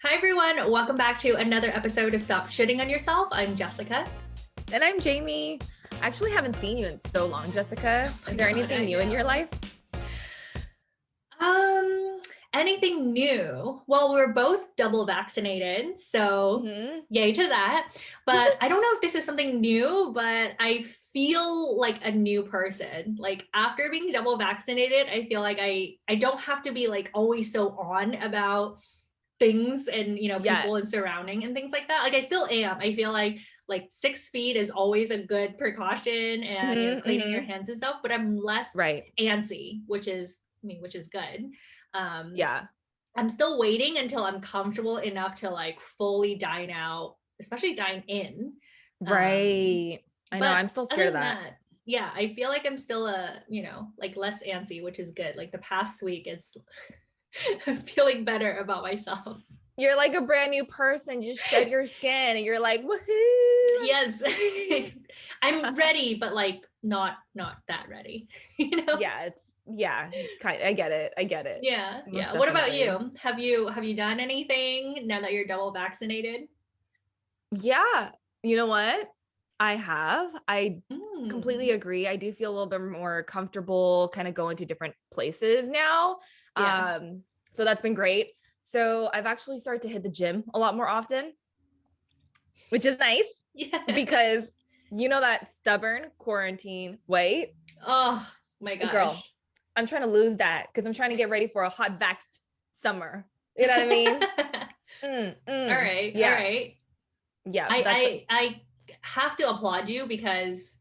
Hi, everyone. Welcome back to another episode of Stop Shitting on Yourself. I'm Jessica. And I'm Jamie. I actually haven't seen you in so long, Jessica. Is there anything new in your life? Anything new? Well, we're both double vaccinated, so yay to that. But I don't know if this is something new, but I feel like a new person. Like after being double vaccinated, I feel like I don't have to be like always so on about things and people and surrounding and things like that. Like I still am. I feel like 6 feet is always a good precaution and cleaning your hands and stuff, but I'm less antsy, which is good. I'm still waiting until I'm comfortable enough to like fully dine out, especially dine in. I know, I'm still scared of that. Yeah, I feel like I'm still like less antsy, which is good. Like the past week, it's I'm feeling better about myself. You're like a brand new person. Just shed your skin and you're like, woohoo. Yes. I'm ready, but like not that ready. I get it. Yeah. What about you? Have you done anything now that you're double vaccinated? Yeah. You know what? I have. I completely agree. I do feel a little bit more comfortable kind of going to different places now. So that's been great. So I've actually started to hit the gym a lot more often, which is nice. Yeah. Because you know that stubborn quarantine weight. Oh my gosh. Girl, I'm trying to lose that because I'm trying to get ready for a hot vaxxed summer. You know what I mean? All right. Yeah. All right. Yeah. I have to applaud you because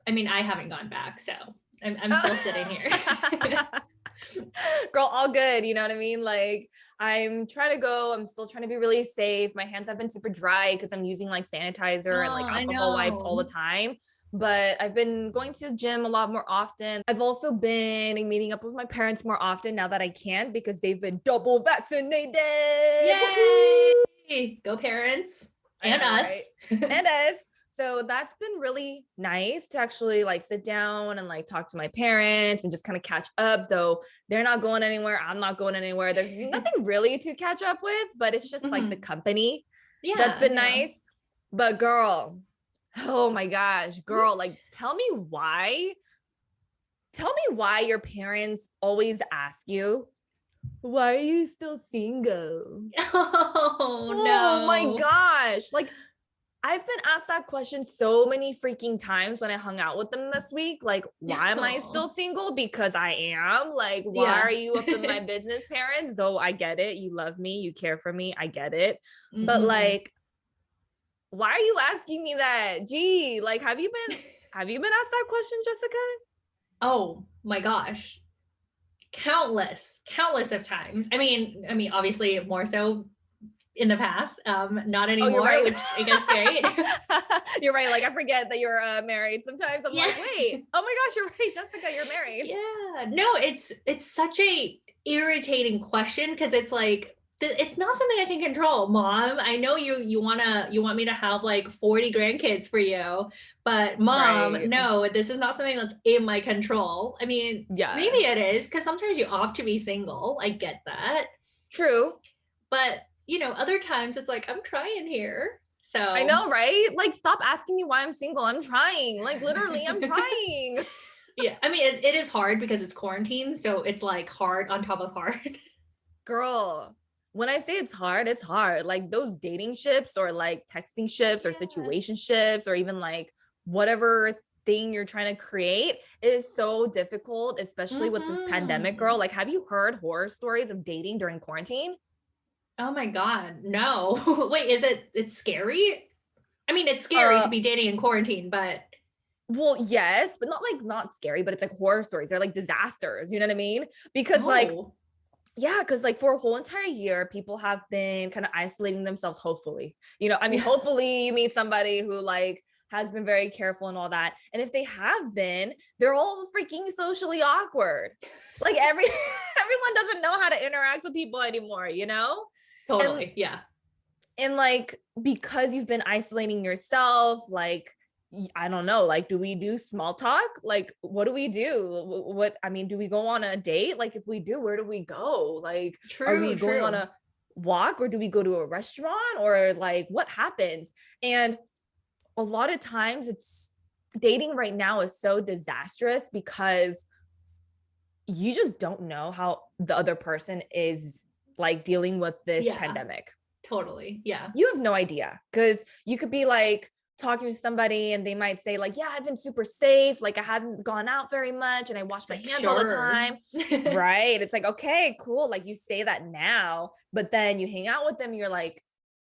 I mean, I haven't gone back, so I'm still sitting here. Girl, all good. You know what I mean? Like I'm trying to go. I'm still trying to be really safe. My hands have been super dry because I'm using like sanitizer and like alcohol wipes all the time. But I've been going to the gym a lot more often. I've also been meeting up with my parents more often now that I can because they've been double vaccinated. Yay! Woo-hoo! Go parents and us. Right? And us. So that's been really nice to actually like sit down and like talk to my parents and just kind of catch up, though they're not going anywhere. I'm not going anywhere. There's nothing really to catch up with, but it's just like the company that's been nice. But girl, oh my gosh, girl, like tell me why your parents always ask you, why are you still single? Oh my gosh. Like I've been asked that question so many freaking times when I hung out with them this week. Like, why am I still single? Because I am. Like, why are you up in my business, parents? Though I get it. You love me. You care for me. I get it. But like, why are you asking me that? Gee, like, have you been asked that question, Jessica? Oh my gosh. Countless of times. I mean, obviously more so in the past, not anymore, which I guess great. You're right. Like I forget that you're married. Sometimes I'm like, wait, oh my gosh, you're right, Jessica, you're married. Yeah, no, it's such a irritating question because it's like it's not something I can control, Mom. I know you want me to have like 40 grandkids for you, but Mom, no, this is not something that's in my control. I mean, maybe it is because sometimes you opt to be single. I get that. True. But other times it's like, I'm trying here. So I know, right? Like, stop asking me why I'm single. I'm trying. Like, literally, I'm trying. Yeah. I mean, it is hard because it's quarantine. So it's like hard on top of hard. Girl, when I say it's hard, it's hard. Like those dating ships or like texting ships or situationships or even like whatever thing you're trying to create is so difficult, especially with this pandemic, girl. Like, have you heard horror stories of dating during quarantine? Oh my God, no. Wait, it's scary? I mean, it's scary to be dating in quarantine, but. Well, yes, but not scary, but it's like horror stories. They're like disasters, you know what I mean? Because because like for a whole entire year, people have been kind of isolating themselves, hopefully. Hopefully you meet somebody who like has been very careful and all that. And if they have been, they're all freaking socially awkward. Like everyone doesn't know how to interact with people anymore, you know? Totally. And like, because you've been isolating yourself, like, I don't know, like, do we do small talk? Like, what do we do? Do we go on a date? Like, if we do, where do we go? Like, are we going on a walk, or do we go to a restaurant, or like what happens? And a lot of times it's dating right now is so disastrous because you just don't know how the other person is like dealing with this pandemic. Totally. Yeah. You have no idea, because you could be like talking to somebody and they might say like, yeah, I've been super safe. Like I haven't gone out very much and I wash my hands all the time. Right. It's like, okay, cool. Like you say that now, but then you hang out with them. You're like,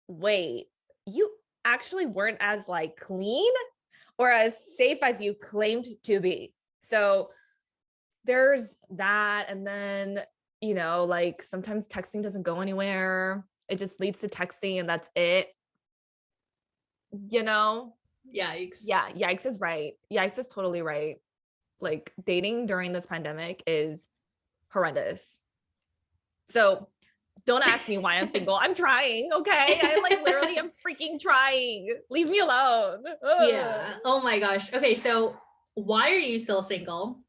wait, you actually weren't as like clean or as safe as you claimed to be. So there's that. And then, you know, like sometimes texting doesn't go anywhere. It just leads to texting and that's it. You know? Yikes. Yeah, yikes is right. Yikes is totally right. Like dating during this pandemic is horrendous. So don't ask me why I'm single. I'm trying, okay? I like literally am freaking trying. Leave me alone. Ugh. Yeah. Oh my gosh. Okay, so why are you still single?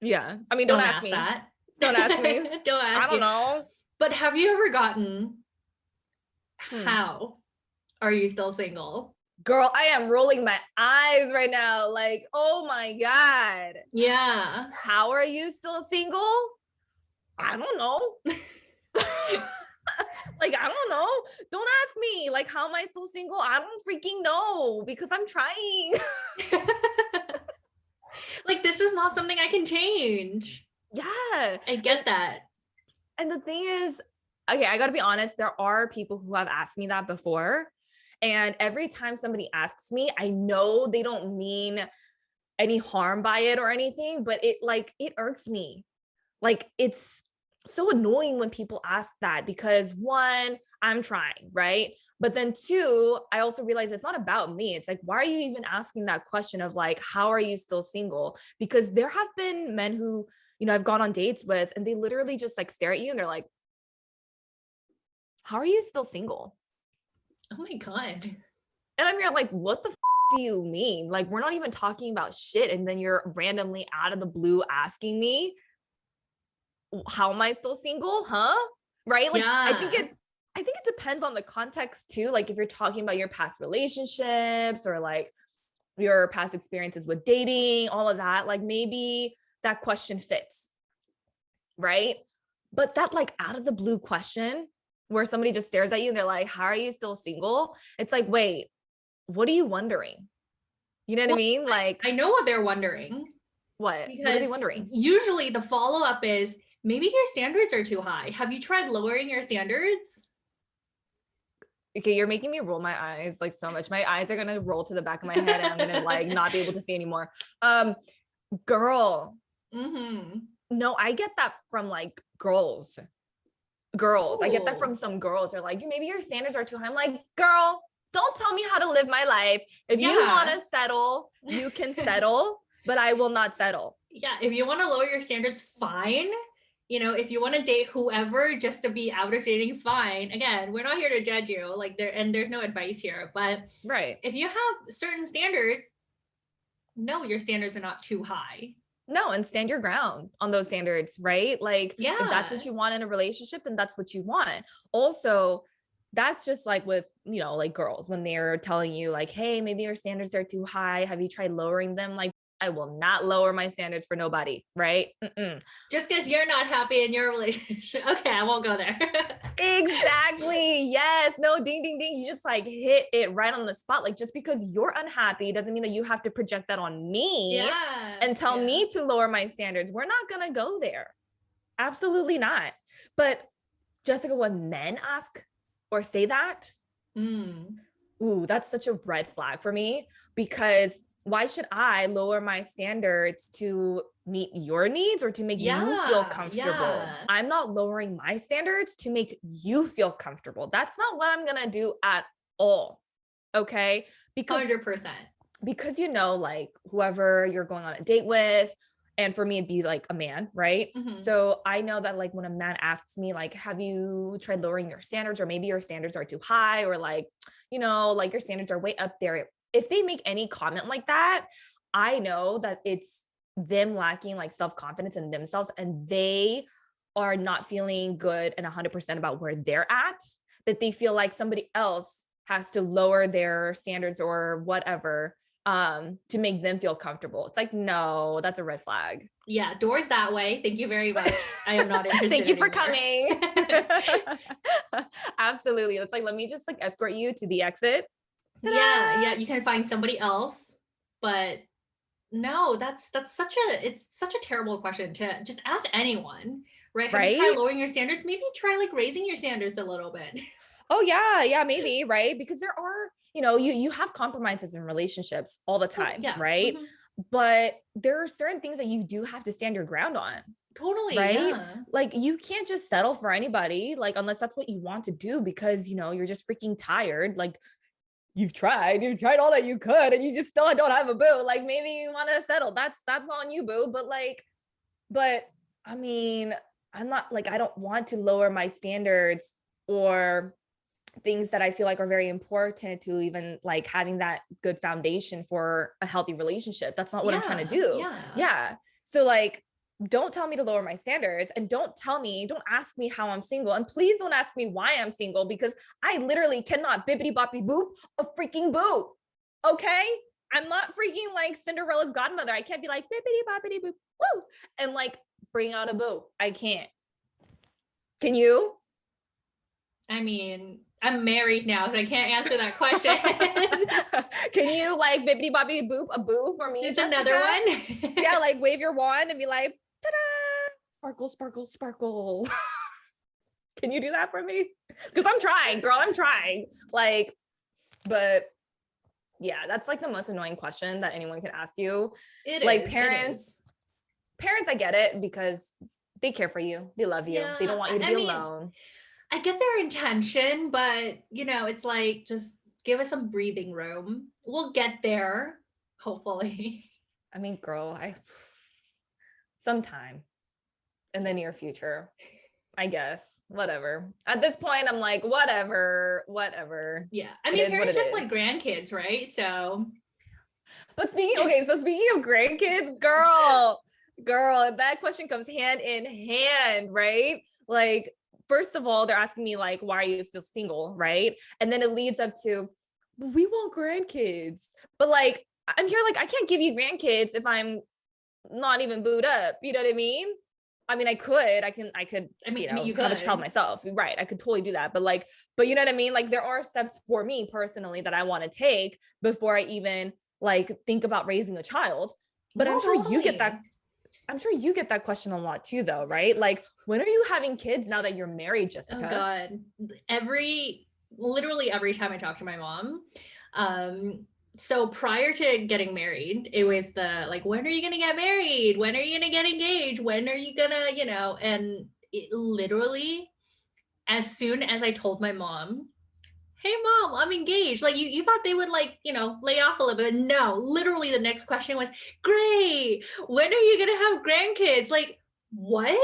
Yeah. I mean, don't ask me. That. Don't ask me. Don't ask I don't know. But have you ever gotten how are you still single? Girl, I am rolling my eyes right now. Like, oh my God. Yeah. How are you still single? I don't know. Like, I don't know. Don't ask me. Like, how am I still single? I don't freaking know because I'm trying. Like, this is not something I can change. Yeah. I get that. And the thing is, okay, I got to be honest. There are people who have asked me that before. And every time somebody asks me, I know they don't mean any harm by it or anything, but it irks me. Like, it's so annoying when people ask that because one, I'm trying, right? But then two, I also realize it's not about me. It's like, why are you even asking that question of like, how are you still single? Because there have been men who, you know, I've gone on dates with, and they literally just like stare at you and they're like, how are you still single? Oh my God. And I'm like, what the do you mean? Like, we're not even talking about shit. And then you're randomly out of the blue asking me, how am I still single? Huh? Right? Like, yeah. I think it depends on the context too. Like if you're talking about your past relationships or like your past experiences with dating, all of that, like maybe that question fits. Right? But that like out of the blue question where somebody just stares at you and they're like, how are you still single? It's like, wait, what are you wondering? You know what I mean? Like, I know what they're wondering. What are they wondering? Usually the follow-up is, maybe your standards are too high. Have you tried lowering your standards? Okay, you're making me roll my eyes like so much. My eyes are gonna roll to the back of my head and I'm gonna like not be able to see anymore. Girl. Mm-hmm. No, I get that from like girls. Ooh. I get that from some girls. They're like, maybe your standards are too high. I'm like, girl, don't tell me how to live my life. If you want to settle, you can settle, but I will not settle. Yeah, if you want to lower your standards, fine. You know, if you want to date whoever just to be out of dating, fine. Again, we're not here to judge you. Like there's no advice here. But right. If you have certain standards, no, your standards are not too high. No, and stand your ground on those standards, right? Like, if that's what you want in a relationship, then that's what you want. Also, that's just like with, you know, like girls, when they're telling you like, hey, maybe your standards are too high. Have you tried lowering them? Like, I will not lower my standards for nobody, right? Just because you're not happy in your relationship. Okay, I won't go there. Exactly. Yes. No, ding, ding, ding. You just like hit it right on the spot. Like, just because you're unhappy doesn't mean that you have to project that on me and tell me to lower my standards. We're not going to go there. Absolutely not. But Jessica, when men ask or say that, ooh, that's such a red flag for me, because why should I lower my standards to meet your needs or to make you feel comfortable? I'm not lowering my standards to make you feel comfortable. That's not what I'm going to do at all. Okay? Because 100%. Because, you know, like whoever you're going on a date with, and for me, it'd be like a man, right? So I know that like when a man asks me like, have you tried lowering your standards, or maybe your standards are too high, or like, you know, like your standards are way up there. If they make any comment like that, I know that it's them lacking like self-confidence in themselves, and they are not feeling good and 100% about where they're at, that they feel like somebody else has to lower their standards or whatever to make them feel comfortable. It's like, no, that's a red flag. Yeah, doors that way. Thank you very much. I am not interested Thank you anymore. for coming. Absolutely. It's like, let me just like escort you to the exit. Ta-da! Yeah, you can find somebody else, but no, it's such a terrible question to just ask anyone, right? Have you tried lowering your standards? Maybe try like raising your standards a little bit. Oh yeah, maybe, right? Because there are, you have compromises in relationships all the time, yeah. right? Mm-hmm. But there are certain things that you do have to stand your ground on. Totally, right? yeah. Like you can't just settle for anybody, like unless that's what you want to do, because you're just freaking tired. Like you've tried all that you could, and you just still don't have a boo. Like maybe you want to settle. That's on you, boo. But I mean, I'm not like, I don't want to lower my standards or things that I feel like are very important to even like having that good foundation for a healthy relationship. That's not what I'm trying to do. Yeah. So like, don't tell me to lower my standards, and don't ask me how I'm single. And please don't ask me why I'm single, because I literally cannot bippity boppy boop a freaking boo. Okay. I'm not freaking like Cinderella's godmother. I can't be like bippity boppity boop woo and like bring out a boo. I can't. Can you? I mean, I'm married now, so I can't answer that question. Can you like bippity boppity boop a boo for me? Just Jessica? another one? Yeah, like wave your wand and be like, ta-da! Sparkle, sparkle, sparkle. Can you do that for me? Because I'm trying, girl. I'm trying. Like, but yeah, that's like the most annoying question that anyone can ask you. Parents, I get it, because they care for you. They love you. They don't want you to be alone. I get their intention, but it's like, just give us some breathing room. We'll get there, hopefully. I mean, girl, sometime in the near future, I guess, whatever. At this point, I'm like, whatever. Yeah. I mean, parents just want grandkids, right? So. But speaking of grandkids, girl, that question comes hand in hand, right? Like, first of all, they're asking me like, why are you still single, right? And then it leads up to, we want grandkids. But like, I'm here like, I can't give you grandkids if I'm not even booed up. You know what I mean? I mean, I could you could have a child myself. Right. I could totally do that. But you know what I mean? Like there are steps for me personally that I want to take before I even like think about raising a child. But I'm sure you get that question a lot too, though, right? Like, when are you having kids now that you're married, Jessica? Oh God. Literally every time I talk to my mom, so prior to getting married, it was the like, when are you gonna get married? When are you gonna get engaged? When are you gonna, and it literally, as soon as I told my mom, hey mom, I'm engaged, like you thought they would like, lay off a little bit. No, literally the next question was, great, when are you gonna have grandkids? Like, what?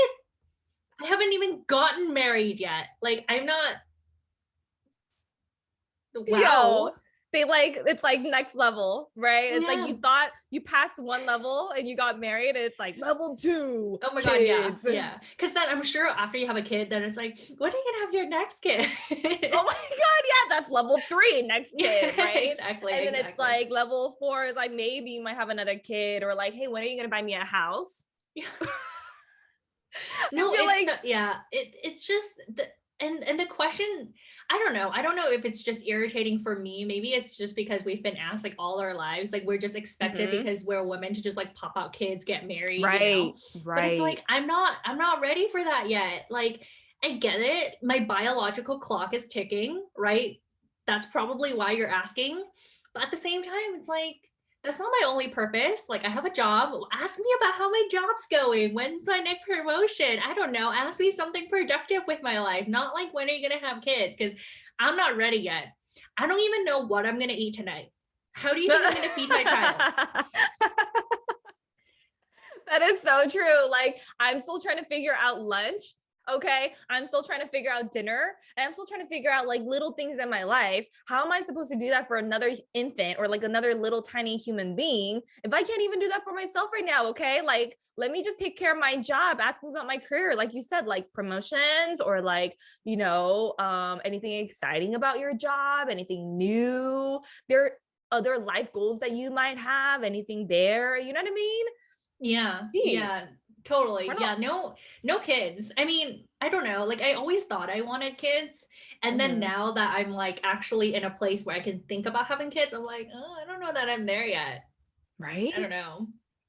I haven't even gotten married yet. Like, I'm not. Wow. Yo, it's like next level, right? It's like you thought you passed one level and you got married, and it's like level 2. Oh my kids. God, yeah. Because then I'm sure after you have a kid, then it's like, when are you gonna have your next kid? Oh my God, yeah, that's level 3, next kid, right? Exactly. And then it's like level 4 is like, maybe you might have another kid, or like, hey, when are you gonna buy me a house? Yeah. No, it's just and the question, I don't know if it's just irritating for me. Maybe it's just because we've been asked like all our lives, like we're just expected because we're women to just like pop out kids, get married, right. But it's like, I'm not ready for that yet. Like, I get it, my biological clock is ticking, right? That's probably why you're asking, but at the same time, it's like, that's not my only purpose. Like, I have a job. Ask me about how my job's going. When's my next promotion? I don't know. Ask me something productive with my life. Not like, when are you going to have kids? Because I'm not ready yet. I don't even know what I'm going to eat tonight. How do you think I'm going to feed my child? That is so true. Like, I'm still trying to figure out lunch. Okay. I'm still trying to figure out dinner, and I'm still trying to figure out like little things in my life. How am I supposed to do that for another infant or like another little tiny human being if I can't even do that for myself right now? Okay. Like, let me just take care of my job, ask me about my career. Like you said, like promotions or like, anything exciting about your job, anything new. There are other life goals that you might have, anything there. You know what I mean? Yeah, Jeez. yeah, totally. We're not. Yeah, no kids. I mean, I don't know. Like I always thought I wanted kids. And then Mhm. now that I'm like actually in a place where I can think about having kids, I'm like, oh, I don't know that I'm there yet. I Right? don't know.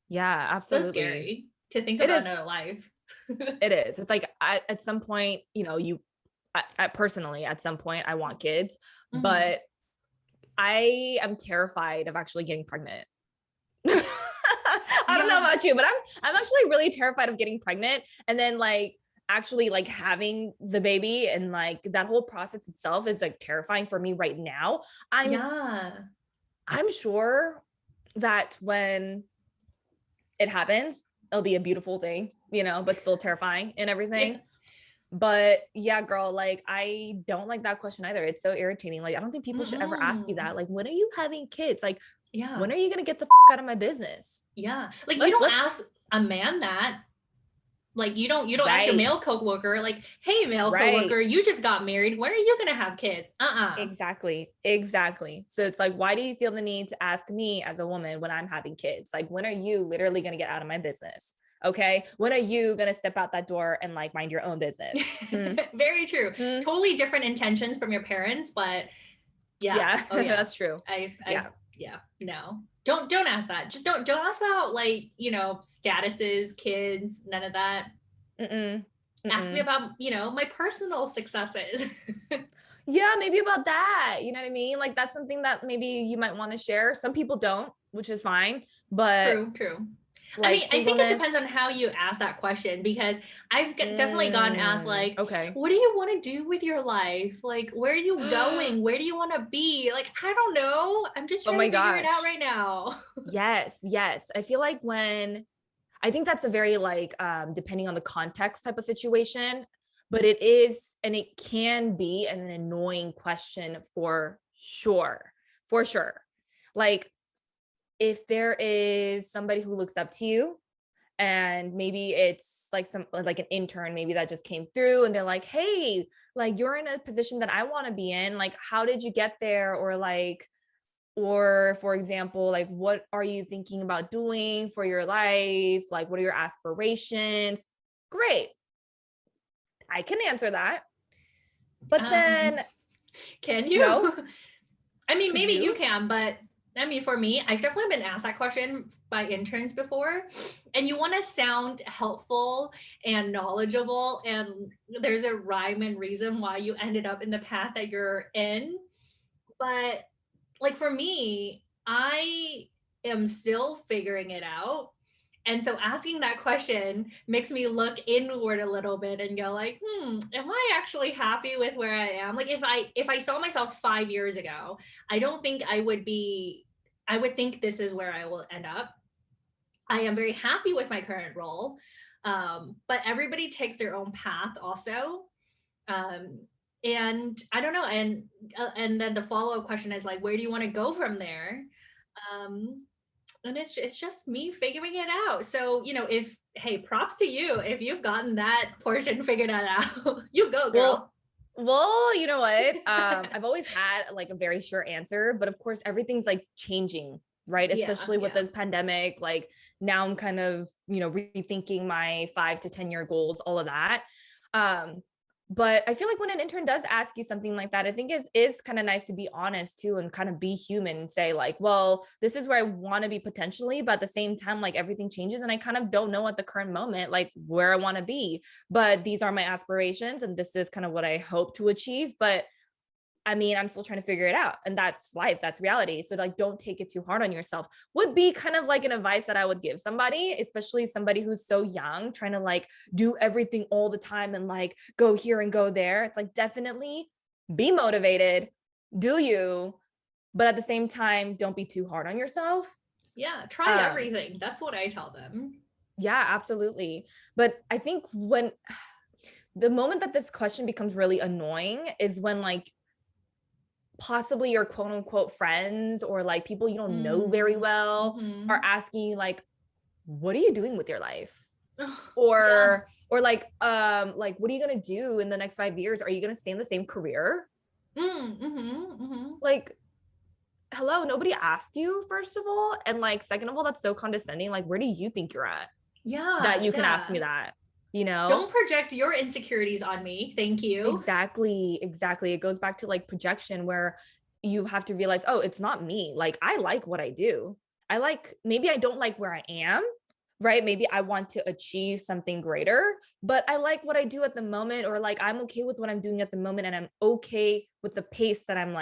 Yeah, So absolutely. scary to think It about is. another life. It is. It's like at some point, personally, at some point, I want kids, Mhm. but I am terrified of actually getting pregnant. I don't know Yeah. about you, but I'm actually really terrified of getting pregnant and then like actually like having the baby, and like that whole process itself is like terrifying for me right now. I'm Yeah. I'm sure that when it happens, it'll be a beautiful thing, but still terrifying and Yeah. everything. But yeah, girl, like I don't like that question either. It's so irritating. Like I don't think people should ever ask you Mm-mm. that. Like, when are you having kids? Like, Yeah. when are you gonna get the out of my business? Yeah. Like you don't Let's ask a man that. Like you don't ask your right, male coworker like, "Hey male right. coworker, you just got married. When are you going to have kids?" Uh-uh. Exactly. Exactly. So it's like, why do you feel the need to ask me as a woman when I'm having kids? Like, when are you literally gonna get out of my business? Okay. When are you gonna step out that door and like mind your own business? Hmm. Very true. Hmm. Totally different intentions from your parents, but yeah. Yeah, Oh yeah. that's true. I Yeah. yeah, no. Don't ask that. Just don't ask about like, statuses, kids, none of that. Mm-mm. Ask me Mm-mm. about, my personal successes. Yeah, maybe about that. You know what I mean? Like that's something that maybe you might want to share. Some people don't, which is fine. But True, true. I like mean, I think it depends on singleness. how you ask that question because definitely gotten asked like, Okay. what do you want to do with your life? Like, where are you going? Where do you want to be? Like, I don't know. I'm just Oh trying my to figure it out gosh. right now. Yes, yes. I feel like I think that's a very like depending on the context type of situation, but it is and it can be an annoying question for sure. For sure. Like if there is somebody who looks up to you and maybe it's like some like an intern maybe that just came through and they're like, hey, like you're in a position that I want to be in, like how did you get there, or like, or for example, like what are you thinking about doing for your life, like what are your aspirations? Great, I can answer that. But Um, then can no, you? I mean, could maybe you you? can, but I mean, for me, I've definitely been asked that question by interns before. And you want to sound helpful and knowledgeable. And there's a rhyme and reason why you ended up in the path that you're in. But like for me, I am still figuring it out. And so asking that question makes me look inward a little bit and go like, am I actually happy with where I am? Like if I saw myself 5 years ago, I don't think I would think this is where I will end up. I am very happy with my current role. But everybody takes their own path also. Um, and I don't know. And then the follow-up question is like, where do you want to go from there? Um, and it's just me figuring it out. So, if hey, props to you if you've gotten that portion figured out. You go, Well, girl. you know what? I've always had like a very short answer, but of course everything's like changing, right? Yeah, Especially with yeah. this pandemic. Like now I'm kind of, rethinking my 5 to 10 year goals, all of that. Um, but I feel like when an intern does ask you something like that, I think it is kind of nice to be honest too and kind of be human and say, like, well, this is where I want to be potentially, but at the same time, like everything changes and I kind of don't know at the current moment, like where I want to be, but these are my aspirations and this is kind of what I hope to achieve. But I mean, I'm still trying to figure it out. And that's life, that's reality. So, like, don't take it too hard on yourself, would be kind of like an advice that I would give somebody, especially somebody who's so young, trying to like do everything all the time and like go here and go there. It's like, definitely be motivated, do you, but at the same time, don't be too hard on yourself. Yeah, try Um, everything. That's what I tell them. yeah, absolutely. But I think the moment that this question becomes really annoying is when like possibly your quote unquote friends or like people you don't know very well are asking you like, what are you doing with your life? Or like what are you gonna do in the next 5 years? Are you gonna stay in the same career? Like, hello, nobody asked you, first of all, and like second of all, that's so condescending. Like, where do you think you're at that you can ask me that? You know, don't project your insecurities on me. Thank you. Exactly. It goes back to like projection, where you have to realize, oh, it's not me. Like, I like what I do. Maybe I don't like where I am, right? Maybe I want to achieve something greater, but I like what I do at the moment, or like I'm okay with what I'm doing at the moment, and I'm okay with the pace that I'm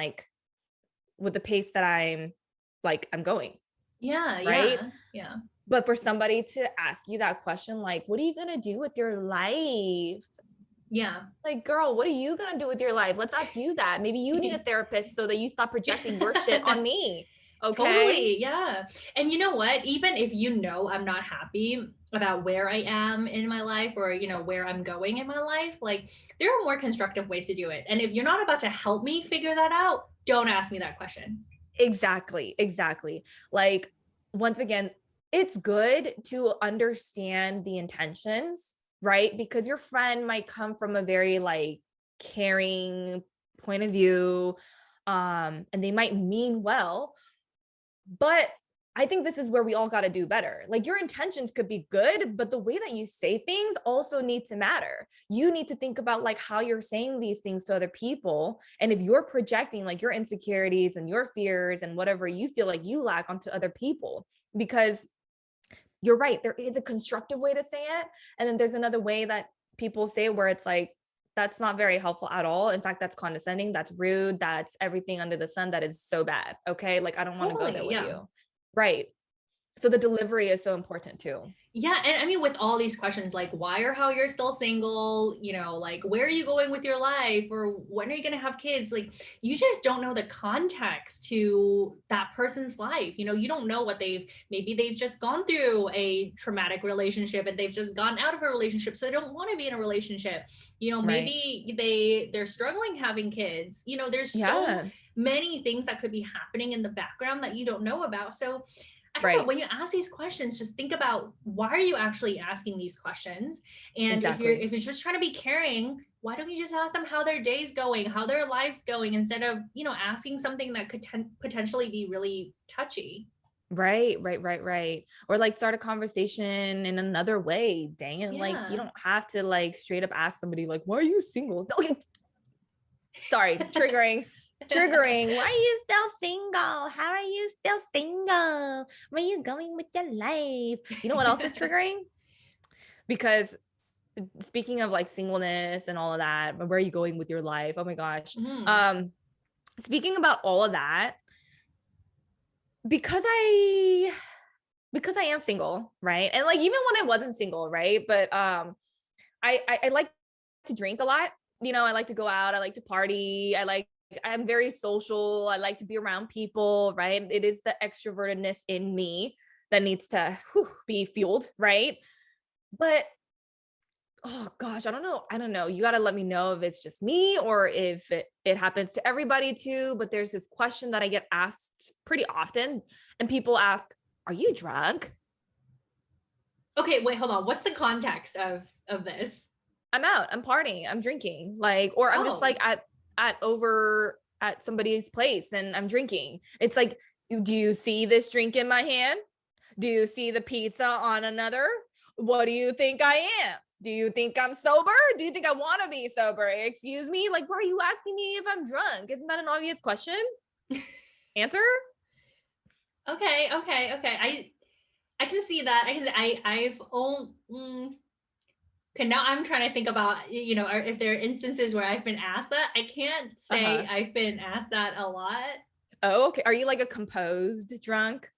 I'm going. Yeah. Right. Yeah. But for somebody to ask you that question, like, what are you going to do with your life? Yeah. Like, girl, what are you going to do with your life? Let's ask you that. Maybe you need a therapist so that you stop projecting your shit on me. Okay. Totally. Yeah. And you know what? Even if you know I'm not happy about where I am in my life, or, you know, where I'm going in my life, like there are more constructive ways to do it. And if you're not about to help me figure that out, don't ask me that question. Exactly. Like, once again, it's good to understand the intentions, right? Because your friend might come from a very like caring point of view, and they might mean well, but I think this is where we all got to do better. Like, your intentions could be good, but the way that you say things also need to matter. You need to think about like how you're saying these things to other people. And if you're projecting like your insecurities and your fears and whatever you feel like you lack onto other people, because you're right, there is a constructive way to say it. And then there's another way that people say it where it's like, that's not very helpful at all. In fact, that's condescending, that's rude, that's everything under the sun that is so bad. Okay. Like, I don't want to go there with you. Right. So the delivery is so important too. Yeah. And I mean, with all these questions, like why or how you're still single, you know, like where are you going with your life, or when are you going to have kids? Like, you just don't know the context to that person's life. You know, you don't know what maybe they've just gone through a traumatic relationship and they've just gotten out of a relationship, so they don't want to be in a relationship. You know, maybe they're struggling having kids. You know, there's so many things that could be happening in the background that you don't know about. So I don't know, when you ask these questions, just think about, why are you actually asking these questions? And if you're just trying to be caring, why don't you just ask them how their day's going, how their life's going, instead of, you know, asking something that could potentially be really touchy. Right. Or like start a conversation in another way. Dang it. Like, you don't have to like straight up ask somebody like, why are you single? Okay. Sorry, triggering. Why are you still single? How are you still single? Where are you going with your life? You know what else is triggering? Because speaking of like singleness and all of that, where are you going with your life? Oh my gosh. Speaking about all of that, because I am single, right? And like, even when I wasn't single, right? But I like to drink a lot. You know, I like to go out, I like to party, I'm very social. I like to be around people, right? It is the extrovertedness in me that needs to be fueled, right? But oh gosh, I don't know. You got to let me know if it's just me or if it happens to everybody too. But there's this question that I get asked pretty often, and people ask, "Are you drunk?" Okay, wait, hold on. What's the context of this? I'm out. I'm partying. I'm drinking. Like, or I'm just like at somebody's place and I'm drinking. It's like, do you see this drink in my hand? Do you see the pizza on another? What do you think I am? Do you think I'm sober? Do you think I want to be sober? Excuse me? Like, why are you asking me if I'm drunk? Isn't that an obvious question? Answer? Okay. I can see that. I've only okay, now I'm trying to think about, you know, if there are instances where I've been asked that. I can't say I've been asked that a lot. Oh, okay. Are you like a composed drunk?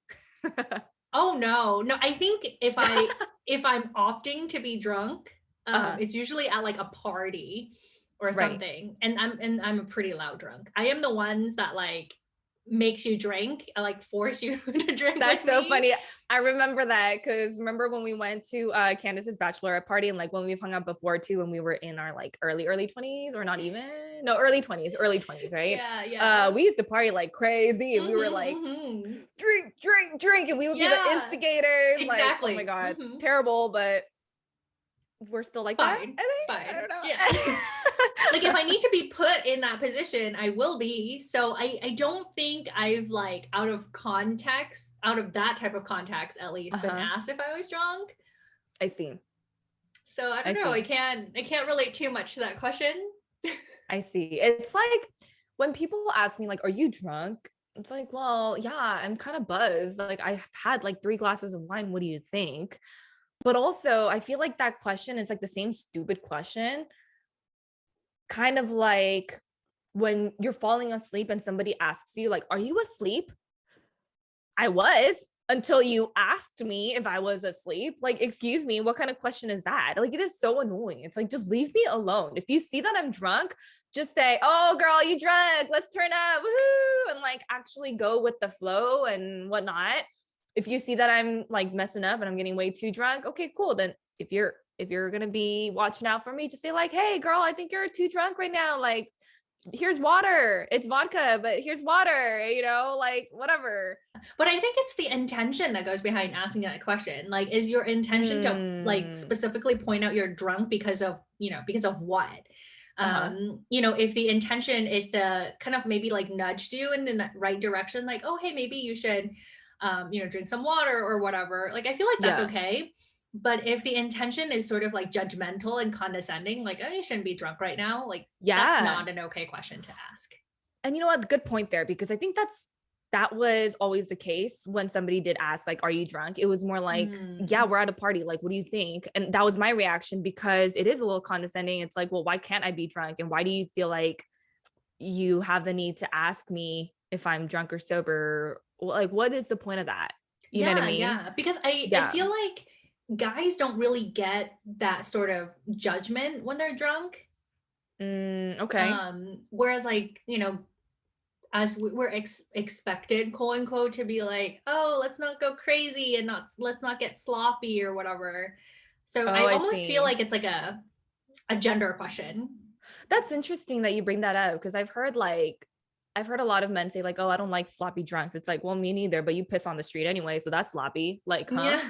Oh no. I think if I'm opting to be drunk, it's usually at like a party or something. And I'm a pretty loud drunk. I am the ones that like makes you drink. I like force you to drink. That's so funny. I remember that because remember when we went to Candace's bachelorette party and like when we've hung out before too, when we were in our like early 20s or not even early 20s, right? Yeah. We used to party like crazy and we were like drink, and we would be the instigators. Exactly. Like, oh my god, terrible, but we're still like that. I don't know. Yeah. Like if I need to be put in that position, I will be. So I don't think I've like out of that type of context at least, been asked if I was drunk. I see. So I don't know. I can't relate too much to that question. I see. It's like when people ask me like, are you drunk? It's like, well, yeah, I'm kind of buzzed. Like I've had like 3 glasses of wine. What do you think? But also I feel like that question is like the same stupid question. Kind of like when you're falling asleep and somebody asks you like, are you asleep? I was until you asked me if I was asleep. Like, excuse me, what kind of question is that? Like, it is so annoying. It's like, just leave me alone. If you see that I'm drunk, just say, oh, girl, you drunk. Let's turn up. Woohoo. And like actually go with the flow and whatnot. If you see that I'm like messing up and I'm getting way too drunk, okay, cool. Then if you're going to be watching out for me, just say like, hey, girl, I think you're too drunk right now. Like, here's water. It's vodka, but here's water, like whatever. But I think it's the intention that goes behind asking that question. Like, is your intention to like specifically point out you're drunk because of what? If the intention is to kind of maybe like nudge you in the right direction, like, oh, hey, maybe you should, drink some water or whatever. Like, I feel like that's okay. But if the intention is sort of like judgmental and condescending, like, oh, you shouldn't be drunk right now, like, that's not an okay question to ask. And you know what? Good point there, because I think that was always the case when somebody did ask, like, are you drunk? It was more like, yeah, we're at a party. Like, what do you think? And that was my reaction, because it is a little condescending. It's like, well, why can't I be drunk? And why do you feel like you have the need to ask me if I'm drunk or sober? Like, what is the point of that? You know what I mean? Yeah, because I feel like guys don't really get that sort of judgment when they're drunk. Okay. Whereas like, as we're expected, quote unquote, to be like, oh, let's not go crazy and let's not get sloppy or whatever. So I almost feel like it's like a gender question. That's interesting that you bring that up, because I've heard a lot of men say like, oh, I don't like sloppy drunks. It's like, well, me neither, but you piss on the street anyway, so that's sloppy. Like, huh? Yeah.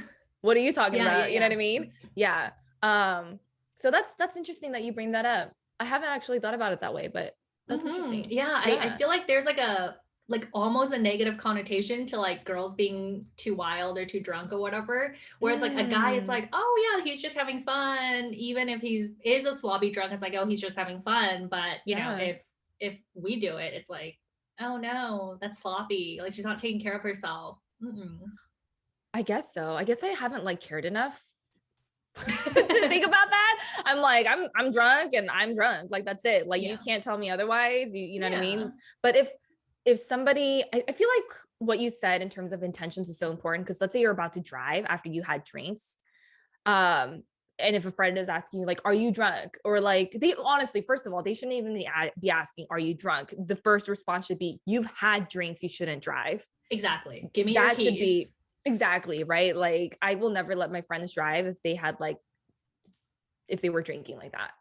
What are you talking about? You know what I mean? Yeah. So that's interesting that you bring that up. I haven't actually thought about it that way, but that's interesting. Yeah. I feel like there's like almost a negative connotation to like girls being too wild or too drunk or whatever. Whereas like a guy, it's like, oh yeah, he's just having fun. Even if he is a sloppy drunk, it's like, oh, he's just having fun. But you know, if we do it, it's like, oh no, that's sloppy. Like she's not taking care of herself. I guess so. I guess I haven't like cared enough to think about that. I'm like, I'm drunk and I'm drunk. Like, that's it. Like, you can't tell me otherwise. You know what I mean? But if somebody, I feel like what you said in terms of intentions is so important, because let's say you're about to drive after you had drinks. And if a friend is asking you like, are you drunk? Or like, they honestly, first of all, they shouldn't even be asking, are you drunk? The first response should be, you've had drinks, you shouldn't drive. Exactly. Give me your keys. That should be exactly right. Like, I will never let my friends drive if they were drinking like that.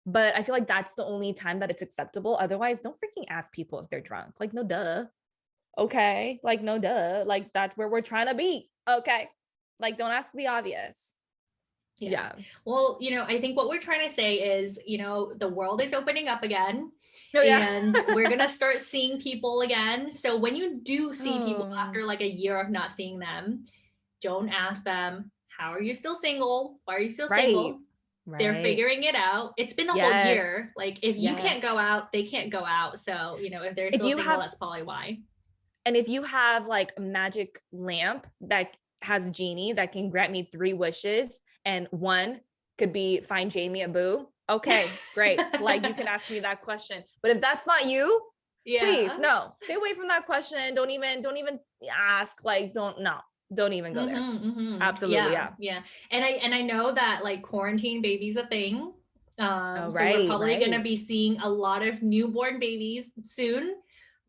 But I feel like that's the only time that it's acceptable. Otherwise, don't freaking ask people if they're drunk. Like, no duh. Okay. Like, no duh. Like, that's where we're trying to be. Okay. Like, don't ask the obvious. Yeah. Well, I think what we're trying to say is, the world is opening up again. And we're going to start seeing people again. So when you do see people after like a year of not seeing them, don't ask them, how are you still single? Why are you still single? Right. They're figuring it out. It's been a whole year. Like, if you can't go out, they can't go out. So, if they're still single, that's probably why. And if you have like a magic lamp that has a genie that can grant me 3 wishes, and one could be find Jamie a boo, okay, great. Like, you can ask me that question. But if that's not you, please, no, stay away from that question. Don't even ask. Like, don't even go there. Absolutely. Yeah. And I know that like quarantine baby's a thing. So we're probably going to be seeing a lot of newborn babies soon.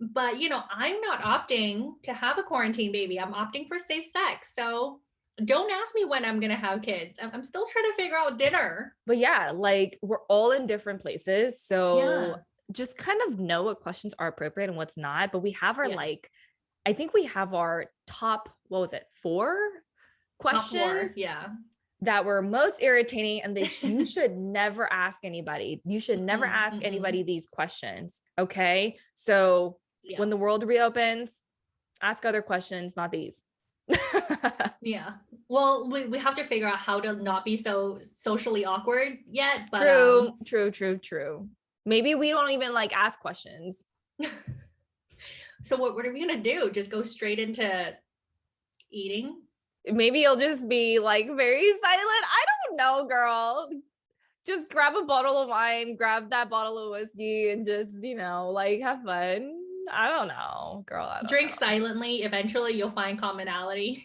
But, you know, I'm not opting to have a quarantine baby. I'm opting for safe sex. So don't ask me when I'm going to have kids. I'm still trying to figure out dinner. But yeah, like we're all in different places. So Yeah. just kind of know what questions are appropriate and what's not. But we have our Yeah. like, I think we have our top, what was it, 4 Top 4. questions Yeah. that were most irritating, and you should never ask anybody. You should never ask anybody these questions. Okay. So Yeah. when the world reopens, ask other questions, not these. Yeah. Well, we have to figure out how to not be so socially awkward yet. But True. Maybe we don't even like ask questions. So what are we gonna do? Just go straight into eating? Maybe you'll just be like very silent. I don't know, girl. Just grab a bottle of wine, grab that bottle of whiskey, and just, you know, like have fun. I don't know, girl. I don't Drink know. silently. Eventually you'll find commonality.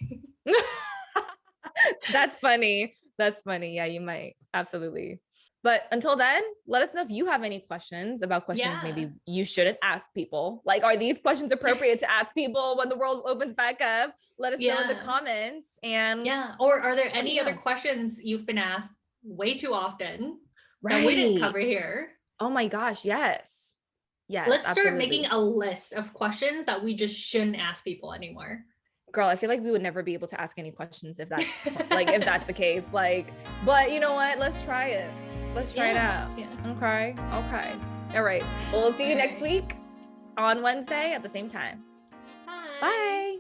That's funny. That's funny. Yeah, you might. Absolutely. But until then, let us know if you have any questions about questions maybe you shouldn't ask people. Like, are these questions appropriate to ask people when the world opens back up? Let us know in the comments. And or are there any other questions you've been asked way too often that we didn't cover here? Oh my gosh, yes. Yes. Let's start making a list of questions that we just shouldn't ask people anymore. Girl, I feel like we would never be able to ask any questions if that's like if that's the case. Like, but you know what? Let's try it. Let's try it out. Yeah. Okay. All right. Well, we'll see you next week on Wednesday at the same time. Bye. Bye.